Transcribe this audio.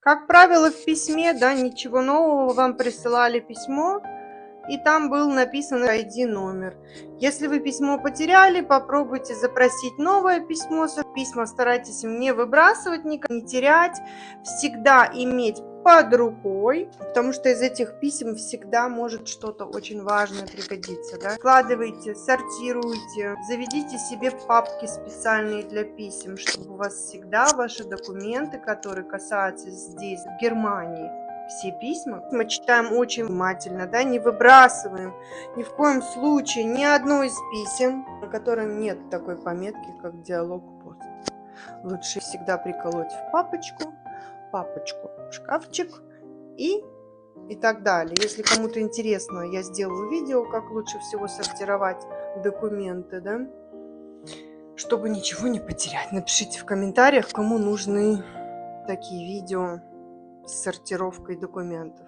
Как правило, в письме, да, ничего нового, вам присылали письмо, и там был написан ID-номер. Если вы письмо потеряли, попробуйте запросить новое письмо. Письма старайтесь не выбрасывать, не терять, всегда иметь под рукой, потому что из этих писем всегда может что-то очень важное пригодиться. Да? Складывайте, сортируйте, заведите себе папки специальные для писем, чтобы у вас всегда ваши документы, которые касаются здесь, в Германии, все письма мы читаем очень внимательно, да, не выбрасываем ни в коем случае ни одно из писем, на котором нет такой пометки, как диалог пост. Лучше всегда приколоть в папочку в шкафчик и так далее. Если кому-то интересно, я сделаю видео, как лучше всего сортировать документы, да, чтобы ничего не потерять. Напишите в комментариях, кому нужны такие видео с сортировкой документов.